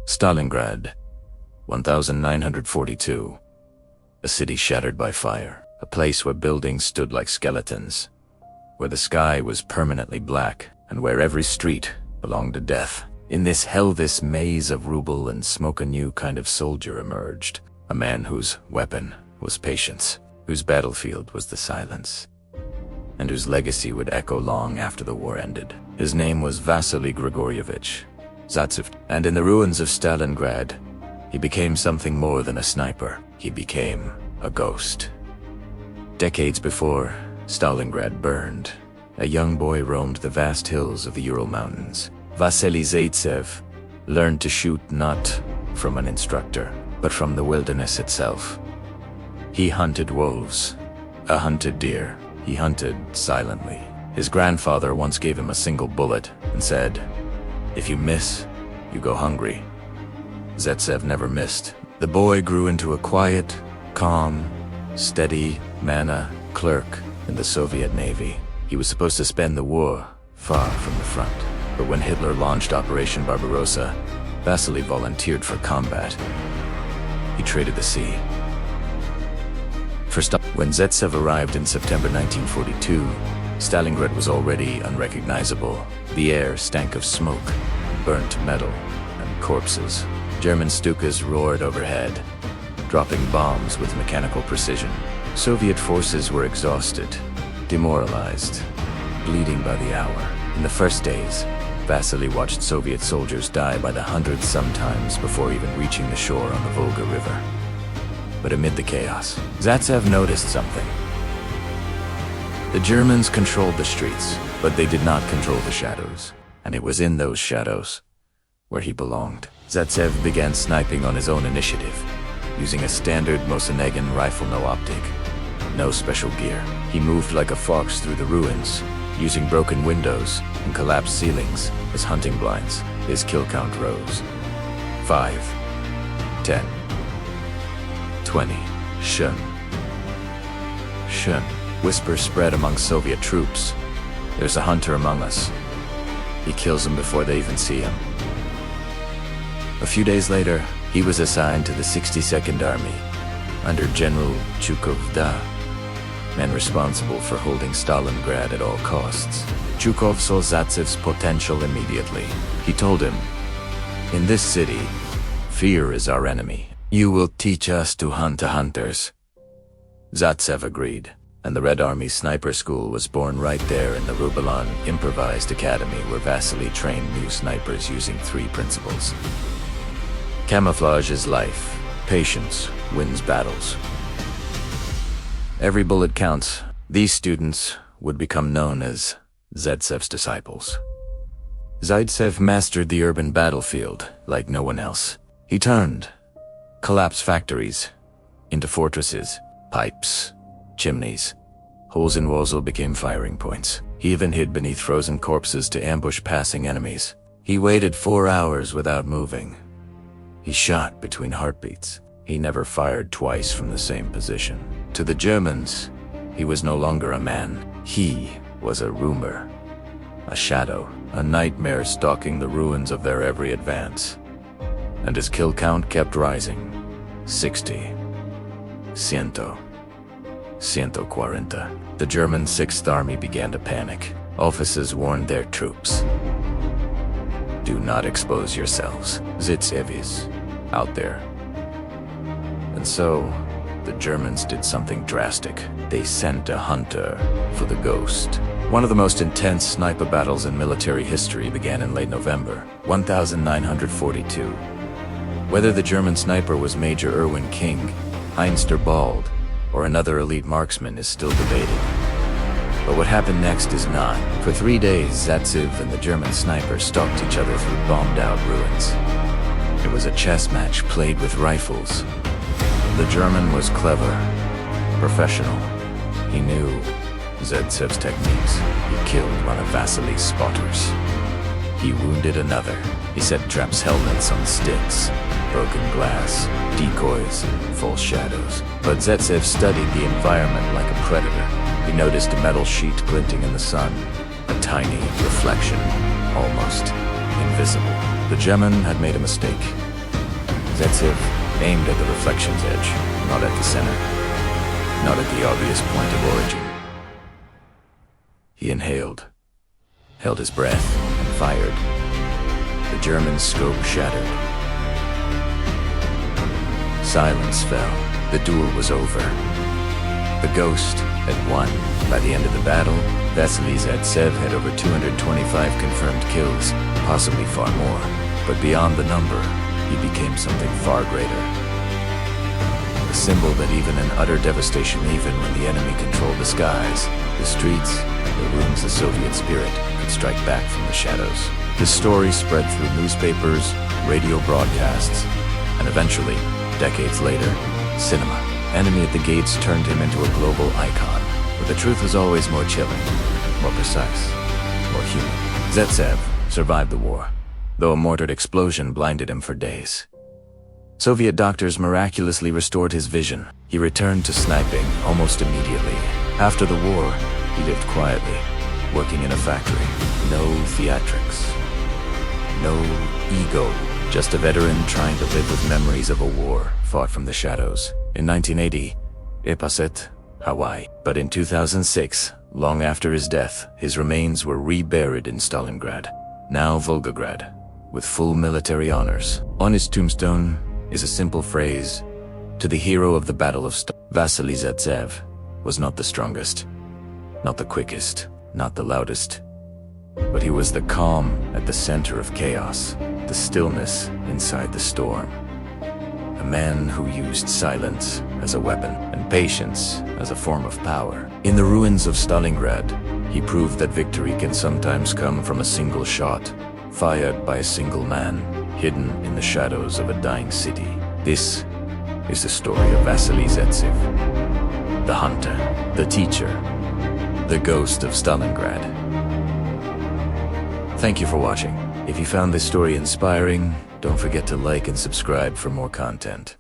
Stalingrad, 1942. A city shattered by fire, a place where buildings stood like skeletons, where the sky was permanently black, and where every street belonged to death. In this hell, this maze of rubble and smoke, a new kind of soldier emerged, a man whose weapon was patience, whose battlefield was the silence, and whose legacy would echo long after the war ended. His name was Vasily Zaitsev, and in the ruins of Stalingrad, he became something more than a sniper. He became a ghost. Decades before Stalingrad burned, a young boy roamed the vast hills of the Ural Mountains. Vasily Zaitsev learned to shoot not from an instructor, but from the wilderness itself. He hunted wolves, hunted deer. He hunted silently. His grandfather once gave him a single bullet and said, "If you miss, you go hungry." Zaitsev never missed. The boy grew into a quiet, calm, steady clerk in the Soviet Navy. He was supposed to spend the war far from the front. But when Hitler launched Operation Barbarossa, Vasily volunteered for combat. He traded the sea. When Zaitsev arrived in September 1942, Stalingrad was already unrecognizable. The air stank of smoke, burnt metal, and corpses. German Stukas roared overhead, dropping bombs with mechanical precision. Soviet forces were exhausted, demoralized, bleeding by the hour. In the first days, Vasily watched Soviet soldiers die by the hundreds, sometimes before even reaching the shore on the Volga River. But amid the chaos, Zaitsev noticed something. The Germans controlled the streets, but they did not control the shadows. And it was in those shadows where he belonged. Zaitsev began sniping on his own initiative, using a standard Mosinagin rifle, no optic, no special gear. He moved like a fox through the ruins, using broken windows and collapsed ceilings as hunting blinds. His kill count rose. 5, 10, 20. Shun. Whispers spread among Soviet troops. There's a hunter among us. He kills them before they even see him. A few days later, he was assigned to the 62nd Army under General Zhukov, man responsible for holding Stalingrad at all costs. Zhukov saw Zaitsev's potential immediately. He told him, "In this city, fear is our enemy. You will teach us to hunt the hunters." Zaitsev agreed, and the Red Army Sniper School was born right there in the Rubble improvised academy, where Vasily trained new snipers using 3 principles. Camouflage is life. Patience wins battles. Every bullet counts. These students would become known as Zaitsev's disciples. Zaitsev mastered the urban battlefield like no one else. He turned collapsed factories into fortresses. Pipes, chimneys, holes in walls became firing points. He even hid beneath frozen corpses to ambush passing enemies. He waited 4 hours without moving. He shot between heartbeats. He never fired twice from the same position. To the Germans, he was no longer a man. He was a rumor, a shadow, a nightmare stalking the ruins of their every advance. And his kill count kept rising. 60. 140. The German 6th Army began to panic. Officers warned their troops, "Do not expose yourselves. Zaitsev is out there." And so, the Germans did something drastic. They sent a hunter for the ghost. One of the most intense sniper battles in military history began in late November 1942. Whether the German sniper was Major Erwin King, Heinz der Bald, or another elite marksman is still debated. But what happened next is not. For 3 days, Zaitsev and the German sniper stalked each other through bombed-out ruins. It was a chess match played with rifles. The German was clever, professional. He knew Zaitsev's techniques. He killed one of Vasily's spotters. He wounded another. He set traps, helmets on sticks, broken glass, decoys, and false shadows. But Zaitsev studied the environment like a predator. He noticed a metal sheet glinting in the sun, a tiny reflection, almost invisible. The German had made a mistake. Zaitsev aimed at the reflection's edge, not at the center, not at the obvious point of origin. He inhaled, held his breath, and fired. The German's scope shattered. Silence fell. The duel was over. The Ghost had won. By the end of the battle, Vasily Zaitsev had over 225 confirmed kills, possibly far more. But beyond the number, he became something far greater. A symbol that even in utter devastation, even when the enemy controlled the skies, the streets, the rooms, the Soviet spirit could strike back from the shadows. His story spread through newspapers, radio broadcasts, and eventually, decades later, cinema. Enemy at the Gates turned him into a global icon, but the truth was always more chilling, more precise, more human. Zaitsev survived the war, though a mortared explosion blinded him for days. Soviet doctors miraculously restored his vision. He returned to sniping almost immediately. After the war, he lived quietly, working in a factory. No theatrics, no ego, just a veteran trying to live with memories of a war fought from the shadows. In 1980, Iwo Hawaii. But in 2006, long after his death, his remains were reburied in Stalingrad, now Volgograd, with full military honors. On his tombstone is a simple phrase: to the hero of the Battle of Vasily Zaitsev was not the strongest, not the quickest, not the loudest, but he was the calm at the center of chaos, the stillness inside the storm. A man who used silence as a weapon and patience as a form of power. In the ruins of Stalingrad, he proved that victory can sometimes come from a single shot, fired by a single man, hidden in the shadows of a dying city. This is the story of Vasily Zaitsev, the hunter, the teacher, the ghost of Stalingrad. Thank you for watching. If you found this story inspiring, don't forget to like and subscribe for more content.